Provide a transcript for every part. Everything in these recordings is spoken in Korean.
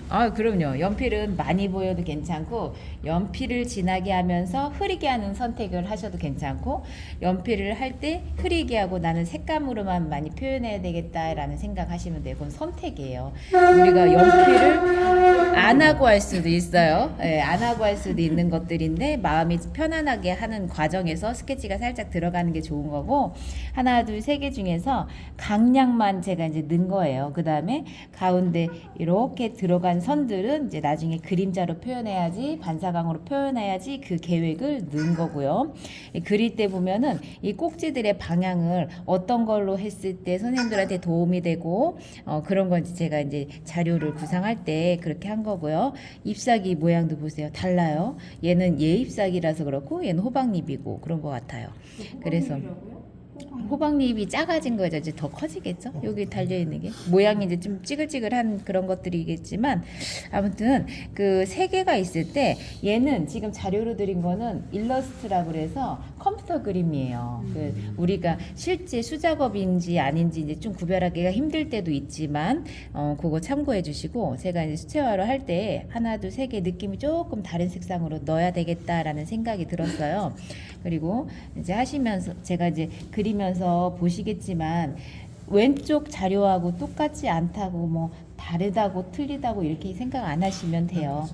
아, 그럼요. 연필은 많이 보여도 괜찮고, 연필을 진하게 하면서 흐리게 하는 선택을 하셔도 괜찮고, 연필을 할 때 흐리게 하고 나는 색감으로만 많이 표현해야 되겠다라는 생각하시면 돼요. 그건 선택이에요. 우리가 연필을 안 하고 할 수도 있어요. 예, 안 하고 할 수도 있는 것들인데, 마음이 편안하게 하는 과정에서 스케치가 살짝 들어가는 게 좋은 거고, 하나, 둘, 세 개 중에서 강약만 제가 이제 넣은 거예요. 그 다음에 가운데 이렇게 들어간 선들은 이제 나중에 그림자로 표현해야지, 반사광으로 표현해야지 그 계획을 넣은 거고요. 그릴 때 보면은 이 꼭지들의 방향을 어떤 걸로 했을 때 선생님들한테 도움이 되고, 그런 건지 제가 이제 자료를 구상할 때 그렇게 한 거고요. 잎사귀 모양도 보세요. 달라요. 얘는 예잎사귀라서 그렇고 얘는 호박잎이고 그런 것 같아요. 그래서 호박잎이 작아진 거죠. 이제 더 커지겠죠. 여기 달려 있는 게 모양이 이제 좀 찌글찌글한 그런 것들이겠지만, 아무튼 그 세 개가 있을 때 얘는 지금 자료로 드린 거는 일러스트라고 그래서 컴퓨터 그림이에요. 그 우리가 실제 수작업인지 아닌지 이제 좀 구별하기가 힘들 때도 있지만, 그거 참고해 주시고, 제가 이제 수채화로 할 때 하나 둘 세 개 느낌이 조금 다른 색상으로 넣어야 되겠다라는 생각이 들었어요. 그리고 이제 하시면서 제가 이제 그리면서 보시겠지만, 왼쪽 자료하고 똑같지 않다고 뭐 다르다고 틀리다고 이렇게 생각 안 하시면 돼요.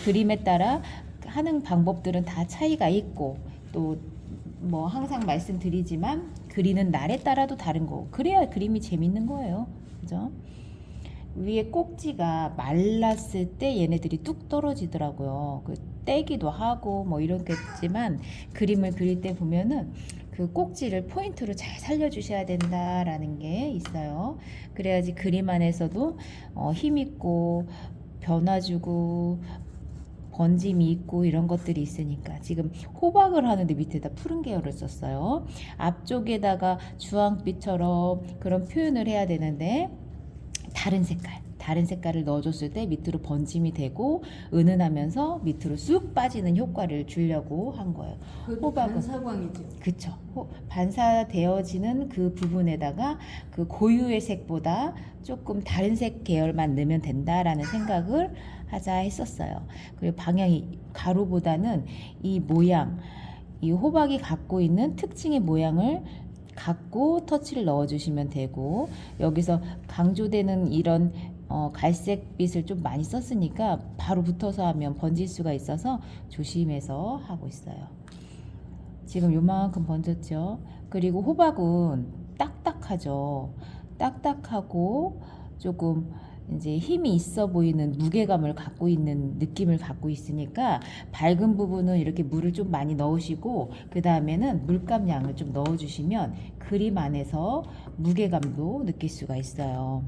그림에 따라 하는 방법들은 다 차이가 있고, 또 뭐 항상 말씀드리지만 그리는 날에 따라도 다른 거고, 그래야 그림이 재밌는 거예요. 그죠? 위에 꼭지가 말랐을 때 얘네들이 뚝 떨어지더라고요. 그 떼기도 하고 뭐 이렇겠지만, 그림을 그릴 때 보면은 그 꼭지를 포인트로 잘 살려주셔야 된다라는 게 있어요. 그래야지 그림 안에서도 힘 있고 변화 주고 번짐이 있고 이런 것들이 있으니까. 지금 호박을 하는데 밑에다 푸른 계열을 썼어요. 앞쪽에다가 주황빛처럼 그런 표현을 해야 되는데, 다른 색깔을 넣어줬을 때 밑으로 번짐이 되고 은은하면서 밑으로 쑥 빠지는 효과를 주려고 한 거예요. 호박은 반사광이죠. 그쵸. 반사되어지는 그 부분에다가 그 고유의 색보다 조금 다른 색 계열만 넣으면 된다라는 생각을 하자 했었어요. 그리고 방향이 가로보다는 이 모양, 이 호박이 갖고 있는 특징의 모양을 갖고 터치를 넣어주시면 되고, 여기서 강조되는 이런 갈색빛을 좀 많이 썼으니까 바로 붙어서 하면 번질 수가 있어서 조심해서 하고 있어요. 지금 요만큼 번졌죠. 그리고 호박은 딱딱하죠. 딱딱하고 조금 이제 힘이 있어 보이는 무게감을 갖고 있는 느낌을 갖고 있으니까, 밝은 부분은 이렇게 물을 좀 많이 넣으시고 그 다음에는 물감 양을 좀 넣어주시면 그림 안에서 무게감도 느낄 수가 있어요.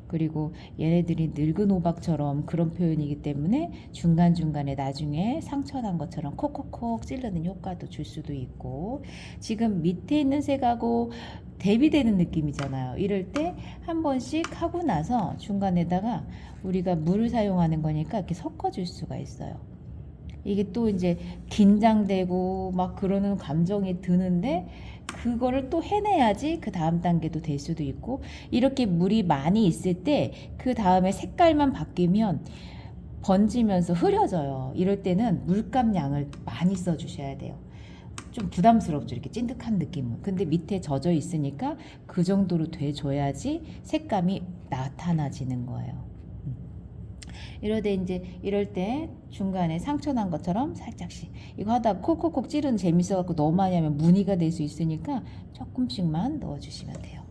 그리고 얘네들이 늙은 호박처럼 그런 표현이기 때문에 중간중간에 나중에 상처난 것처럼 콕콕콕 찌르는 효과도 줄 수도 있고, 지금 밑에 있는 색하고 대비되는 느낌이잖아요. 이럴 때 한 번씩 하고 나서 중간에다가 우리가 물을 사용하는 거니까 이렇게 섞어줄 수가 있어요. 이게 또 이제 긴장되고 막 그러는 감정이 드는데, 그거를 또 해내야지 그 다음 단계도 될 수도 있고, 이렇게 물이 많이 있을 때 그 다음에 색깔만 바뀌면 번지면서 흐려져요. 이럴 때는 물감 양을 많이 써주셔야 돼요. 좀 부담스럽죠, 이렇게 찐득한 느낌은. 근데 밑에 젖어 있으니까 그 정도로 돼줘야지 색감이 나타나지는 거예요. 이럴 때 중간에 상처 난 것처럼 살짝씩, 이거 하다 콕콕콕 찌르는 재밌어갖고 너무 많이 하면 무늬가 될 수 있으니까 조금씩만 넣어주시면 돼요.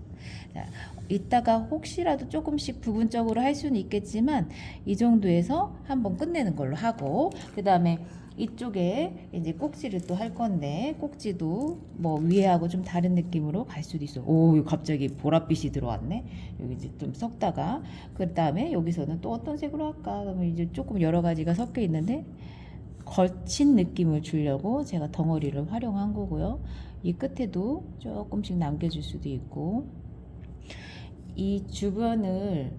자, 이따가 혹시라도 조금씩 부분적으로 할 수는 있겠지만 이 정도에서 한번 끝내는 걸로 하고, 그 다음에 이쪽에 이제 꼭지를 또 할 건데, 꼭지도 뭐 위에하고 좀 다른 느낌으로 갈 수도 있어요. 오, 갑자기 보랏빛이 들어왔네. 여기 이제 좀 섞다가, 그 다음에 여기서는 또 어떤 색으로 할까? 그러면 이제 조금 여러 가지가 섞여 있는데, 거친 느낌을 주려고 제가 덩어리를 활용한 거고요. 이 끝에도 조금씩 남겨줄 수도 있고, 이 주변을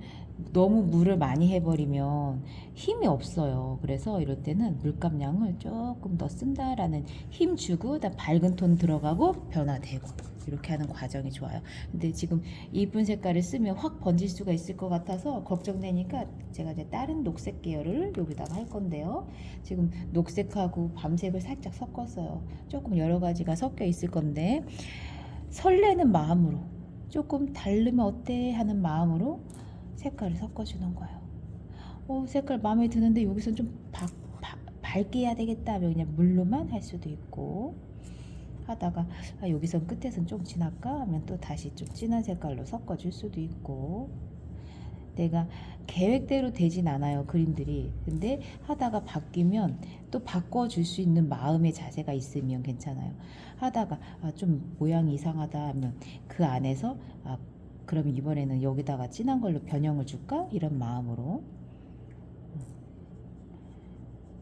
너무 물을 많이 해버리면 힘이 없어요. 그래서 이럴 때는 물감량을 조금 더 쓴다라는, 힘 주고 다 밝은 톤 들어가고 변화되고 이렇게 하는 과정이 좋아요. 근데 지금 이쁜 색깔을 쓰면 확 번질 수가 있을 것 같아서 걱정되니까 제가 이제 다른 녹색 계열을 여기다가 할 건데요. 지금 녹색하고 밤색을 살짝 섞었어요. 조금 여러 가지가 섞여 있을 건데 설레는 마음으로 조금 다르면 어때 하는 마음으로 색깔을 섞어주는 거예요. 색깔 마음에 드는데 여기서 좀 밝게 해야 되겠다 하면 그냥 물로만 할 수도 있고, 하다가 여기선 끝에선 좀 진할까 하면 또 다시 좀 진한 색깔로 섞어줄 수도 있고. 내가 계획대로 되진 않아요, 그림들이. 근데 하다가 바뀌면 또 바꿔줄 수 있는 마음의 자세가 있으면 괜찮아요. 하다가 좀 모양이 이상하다 하면 그 안에서 그럼 이번에는 여기다가 진한 걸로 변형을 줄까? 이런 마음으로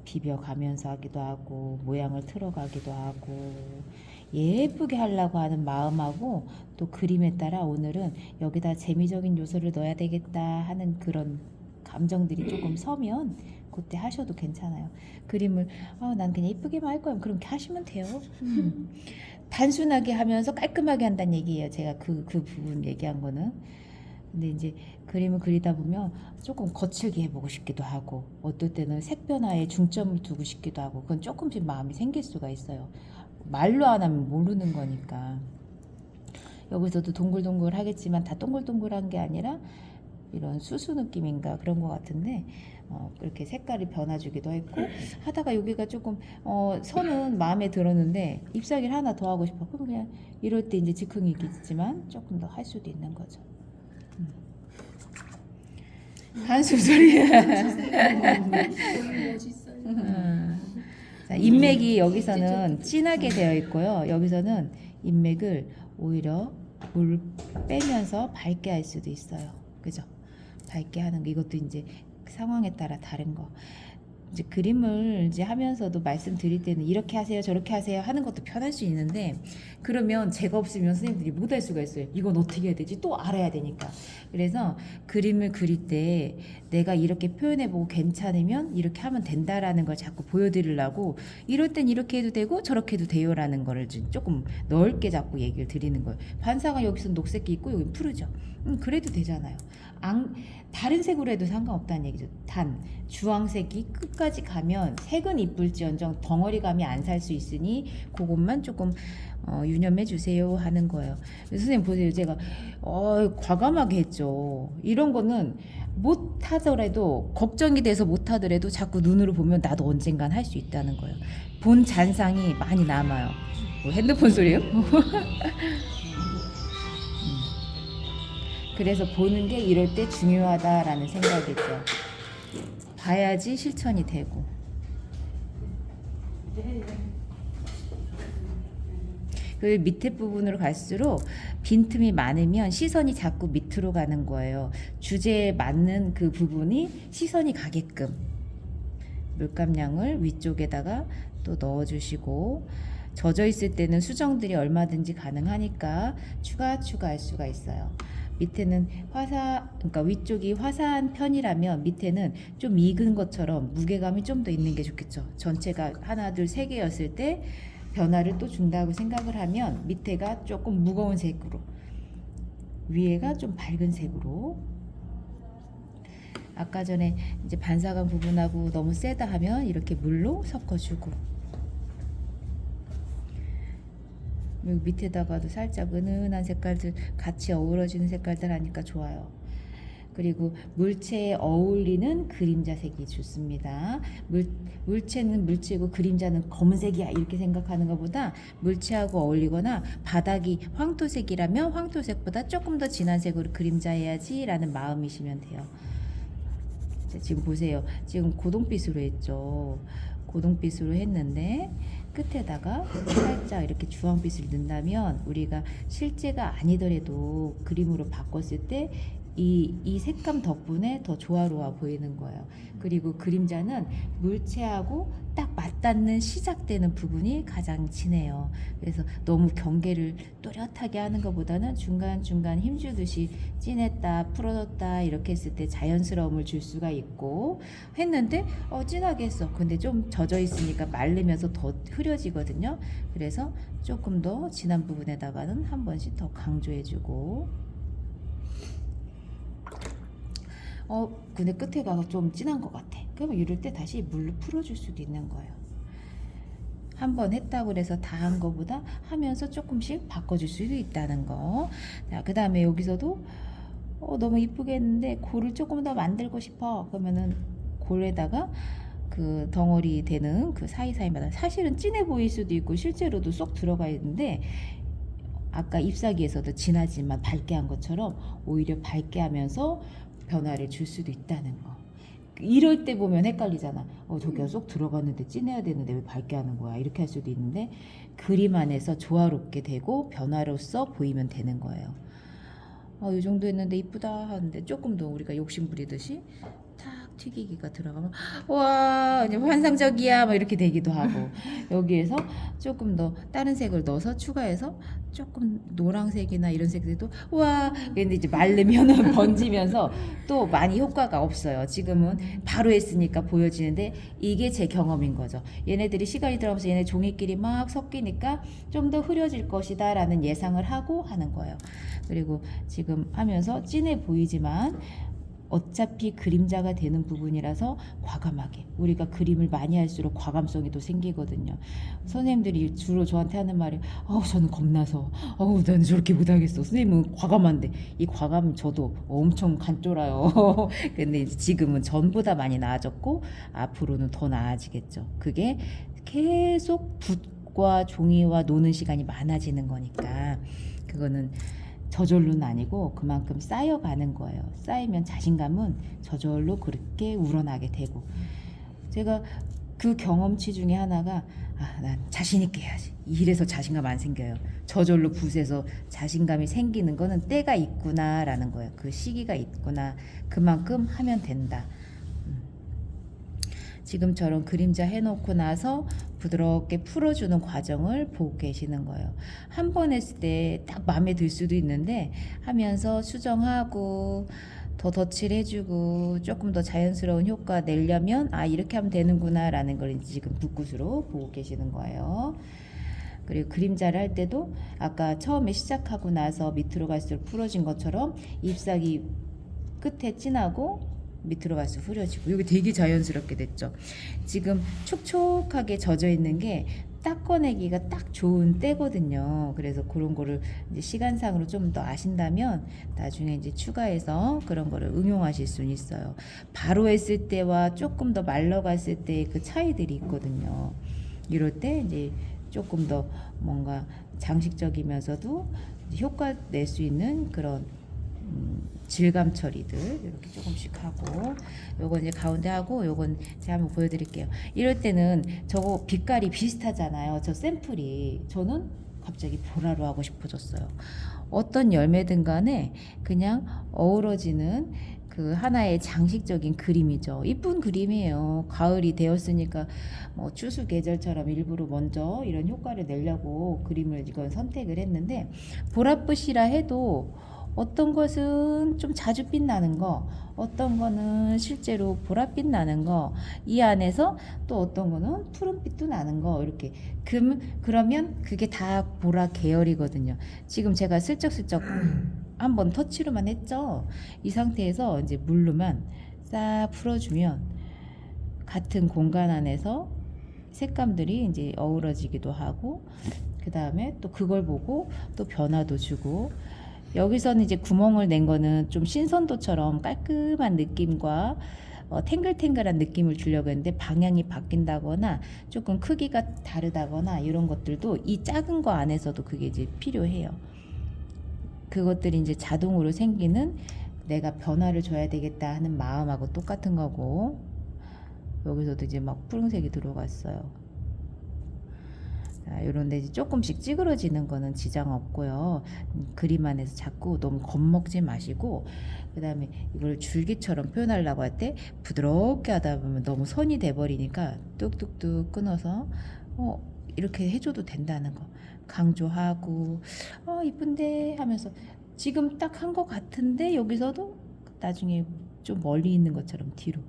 비벼가면서 하기도 하고 모양을 틀어가기도 하고 예쁘게 하려고 하는 마음하고 또 그림에 따라 오늘은 여기다 재미적인 요소를 넣어야 되겠다 하는 그런 감정들이 조금 서면 그때 하셔도 괜찮아요. 그림을 난 그냥 예쁘게만 할 거야. 그럼 하시면 돼요. 단순하게 하면서 깔끔하게 한다는 얘기예요. 제가 그 부분 얘기한 거는. 근데 이제 그림을 그리다 보면 조금 거칠게 해보고 싶기도 하고 어떨 때는 색 변화에 중점을 두고 싶기도 하고 그건 조금씩 마음이 생길 수가 있어요. 말로 안 하면 모르는 거니까. 여기서도 동글동글 하겠지만 다 동글동글한 게 아니라 이런 수수 느낌인가 그런 것 같은데 그렇게 색깔이 변화주기도 했고 하다가 여기가 조금 선은 마음에 들었는데 잎사귀를 하나 더 하고 싶어. 그럼 그냥 이럴 때 이제 즉흥이겠지만 조금 더 할 수도 있는 거죠. 한숨 소리. 자, 인맥이 여기서는 진하게 되어 있고요. 여기서는 인맥을 오히려 물 빼면서 밝게 할 수도 있어요. 그죠? 밝게 하는 거 이것도 이제 상황에 따라 다른 거. 이제 그림을 이제 하면서도 말씀드릴 때는 이렇게 하세요, 저렇게 하세요 하는 것도 편할 수 있는데 그러면 제가 없으면 선생님들이 못 할 수가 있어요. 이건 어떻게 해야 되지? 또 알아야 되니까. 그래서 그림을 그릴 때 내가 이렇게 표현해보고 괜찮으면 이렇게 하면 된다라는 걸 자꾸 보여드리려고 이럴 땐 이렇게 해도 되고 저렇게 해도 돼요라는 거를 조금 넓게 자꾸 얘기를 드리는 거예요. 반사가 여기서 녹색이 있고 여기 푸르죠. 그래도 되잖아요. 다른 색으로 해도 상관없다는 얘기죠. 단 주황색이 끝까지 가면 색은 이쁠지언정 덩어리감이 안 살 수 있으니 그것만 조금 유념해 주세요 하는 거예요. 선생님 보세요. 제가 과감하게 했죠. 이런 거는 못 하더라도 걱정이 돼서 못 하더라도 자꾸 눈으로 보면 나도 언젠간 할 수 있다는 거예요. 본 잔상이 많이 남아요. 핸드폰 소리요? 그래서 보는 게 이럴 때 중요하다라는 생각이죠. 봐야지 실천이 되고. 그 밑에 부분으로 갈수록 빈틈이 많으면 시선이 자꾸 밑으로 가는 거예요. 주제에 맞는 그 부분이 시선이 가게끔 물감량을 위쪽에다가 또 넣어주시고 젖어 있을 때는 수정들이 얼마든지 가능하니까 추가할 수가 있어요. 밑에는 그러니까 위쪽이 화사한 편이라면 밑에는 좀 익은 것처럼 무게감이 좀 더 있는 게 좋겠죠. 전체가 하나, 둘, 세 개였을 때 변화를 또 준다고 생각을 하면 밑에가 조금 무거운 색으로, 위에가 좀 밝은 색으로. 아까 전에 이제 반사감 부분하고 너무 세다 하면 이렇게 물로 섞어주고. 여기 밑에다가도 살짝 은은한 색깔들 같이 어우러지는 색깔들 하니까 좋아요. 그리고 물체에 어울리는 그림자색이 좋습니다. 물체는 물체고 그림자는 검은색이야 이렇게 생각하는 것보다 물체하고 어울리거나 바닥이 황토색이라면 황토색보다 조금 더 진한 색으로 그림자해야지 라는 마음이시면 돼요. 지금 보세요. 지금 고동빛으로 했죠. 고동빛으로 했는데 끝에다가 살짝 이렇게 주황빛을 넣는다면 우리가 실제가 아니더라도 그림으로 바꿨을 때 이 색감 덕분에 더 조화로워 보이는 거예요. 그리고 그림자는 물체하고 딱 맞닿는 시작되는 부분이 가장 진해요. 그래서 너무 경계를 또렷하게 하는 것보다는 중간중간 힘주듯이 진했다 풀어졌다 이렇게 했을 때 자연스러움을 줄 수가 있고, 했는데 진하게 했어. 근데 좀 젖어 있으니까 마르면서 더 흐려지거든요. 그래서 조금 더 진한 부분에다가는 한 번씩 더 강조해주고, 근데 끝에 가서 좀 진한 것 같아. 그러면 이럴 때 다시 물로 풀어줄 수도 있는 거예요. 한 번 했다고 그래서 다 한 거보다 하면서 조금씩 바꿔줄 수도 있다는 거. 자, 그 다음에 여기서도 너무 이쁘게 했는데 골을 조금 더 만들고 싶어. 그러면은 골에다가 그 덩어리 되는 그 사이사이마다 사실은 진해 보일 수도 있고 실제로도 쏙 들어가 있는데, 아까 잎사귀에서도 진하지만 밝게 한 것처럼 오히려 밝게 하면서 변화를 줄 수도 있다는 거. 이럴 때 보면 헷갈리잖아. 저기가 쏙 들어갔는데 진해야 되는데 왜 밝게 하는 거야? 이렇게 할 수도 있는데, 그림 안에서 조화롭게 되고 변화로서 보이면 되는 거예요. 이 정도 했는데 이쁘다 하는데 조금 더 우리가 욕심 부리듯이 탁 튀기기가 들어가면 와 이제 환상적이야 뭐 이렇게 되기도 하고, 여기에서 조금 더 다른 색을 넣어서 추가해서 조금 노란색이나 이런 색들도 와, 근데 이제 말르면은 번지면서 또 많이 효과가 없어요. 지금은 바로 했으니까 보여지는데 이게 제 경험인 거죠. 얘네들이 시간이 들어가면서 얘네 종이끼리 막 섞이니까 좀 더 흐려질 것이다 라는 예상을 하고 하는 거예요. 그리고 지금 하면서 진해 보이지만 어차피 그림자가 되는 부분이라서 과감하게, 우리가 그림을 많이 할수록 과감성이 또 생기거든요. 선생님들이 주로 저한테 하는 말이 저는 겁나서 난 저렇게 못하겠어. 선생님은 과감한데, 이 과감 저도 엄청 간쫄아요. 근데 이제 지금은 전보다 많이 나아졌고 앞으로는 더 나아지겠죠. 그게 계속 붓과 종이와 노는 시간이 많아지는 거니까, 그거는 저절로는 아니고 그만큼 쌓여가는 거예요. 쌓이면 자신감은 저절로 그렇게 우러나게 되고, 제가 그 경험치 중에 하나가 난 자신 있게 해야지. 이래서 자신감 안 생겨요. 저절로 붓에서 자신감이 생기는 거는 때가 있구나라는 거예요. 그 시기가 있구나. 그만큼 하면 된다. 지금처럼 그림자 해놓고 나서 부드럽게 풀어주는 과정을 보고 계시는 거예요. 한 번 했을 때 딱 마음에 들 수도 있는데 하면서 수정하고 더 덧칠해주고 조금 더 자연스러운 효과 내려면 이렇게 하면 되는구나 라는 걸 지금 붓굿으로 보고 계시는 거예요. 그리고 그림자를 할 때도 아까 처음에 시작하고 나서 밑으로 갈수록 풀어진 것처럼 잎사귀 끝에 진하고 밑으로 갈수록 흐려지고, 여기 되게 자연스럽게 됐죠. 지금 촉촉하게 젖어 있는 게 딱 꺼내기가 딱 좋은 때거든요. 그래서 그런 거를 이제 시간상으로 좀 더 아신다면 나중에 이제 추가해서 그런 거를 응용하실 수 있어요. 바로 했을 때와 조금 더 말러갔을 때 그 차이들이 있거든요. 이럴 때 이제 조금 더 뭔가 장식적이면서도 효과 낼 수 있는 그런 질감 처리들 이렇게 조금씩 하고, 요건 이제 가운데 하고, 요건 제가 한번 보여드릴게요. 이럴 때는 저거 빛깔이 비슷하잖아요. 저 샘플이. 저는 갑자기 보라로 하고 싶어졌어요. 어떤 열매든 간에 그냥 어우러지는 그 하나의 장식적인 그림이죠. 이쁜 그림이에요. 가을이 되었으니까 뭐 추수 계절처럼 일부러 먼저 이런 효과를 내려고 그림을 이건 선택을 했는데, 보랏빛이라 해도 어떤 것은 좀 자주 빛나는 거, 어떤 거는 실제로 보랏빛 나는 거, 이 안에서 또 어떤 거는 푸른빛도 나는 거, 이렇게 그러면 그게 다 보라 계열이거든요. 지금 제가 슬쩍슬쩍 한번 터치로만 했죠. 이 상태에서 이제 물로만 싹 풀어주면 같은 공간 안에서 색감들이 이제 어우러지기도 하고, 그 다음에 또 그걸 보고 또 변화도 주고, 여기서는 이제 구멍을 낸 거는 좀 신선도처럼 깔끔한 느낌과 탱글탱글한 느낌을 주려고 했는데, 방향이 바뀐다거나 조금 크기가 다르다거나 이런 것들도 이 작은 거 안에서도 그게 이제 필요해요. 그것들이 이제 자동으로 생기는, 내가 변화를 줘야 되겠다 하는 마음하고 똑같은 거고, 여기서도 이제 막 푸른색이 들어갔어요. 자, 이런데 이제 조금씩 찌그러지는 거는 지장 없고요. 그림 안에서 자꾸 너무 겁먹지 마시고, 그 다음에 이걸 줄기처럼 표현하려고 할 때 부드럽게 하다 보면 너무 선이 돼버리니까 뚝뚝뚝 끊어서 이렇게 해줘도 된다는 거 강조하고, 이쁜데 하면서 지금 딱 한 것 같은데 여기서도 나중에 좀 멀리 있는 것처럼 뒤로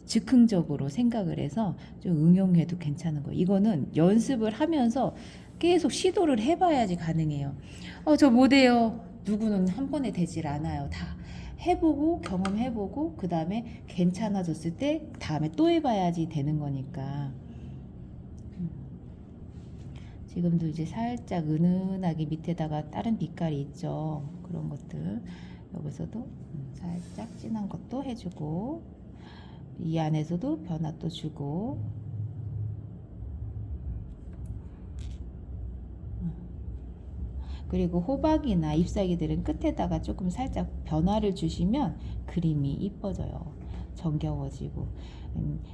즉흥적으로 생각을 해서 좀 응용해도 괜찮은 거예요. 이거는 연습을 하면서 계속 시도를 해봐야지 가능해요. 저 못해요. 누구는 한 번에 되질 않아요. 다 해보고 경험해보고 그 다음에 괜찮아졌을 때 다음에 또 해봐야지 되는 거니까. 지금도 이제 살짝 은은하게 밑에다가 다른 빛깔이 있죠. 그런 것들 여기서도 살짝 진한 것도 해주고, 이 안에서도 변화 또 주고, 그리고 호박이나 잎사귀들은 끝에다가 조금 살짝 변화를 주시면 그림이 이뻐져요. 정겨워지고.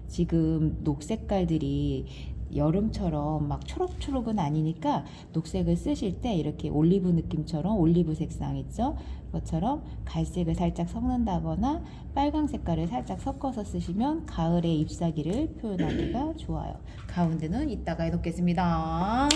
지금 녹색깔들이 여름처럼 막 초록초록은 아니니까 녹색을 쓰실 때 이렇게 올리브 느낌처럼, 올리브 색상 있죠? 그것처럼 갈색을 살짝 섞는다거나 빨강 색깔을 살짝 섞어서 쓰시면 가을의 잎사귀를 표현하기가 좋아요. 가운데는 이따가 해놓겠습니다.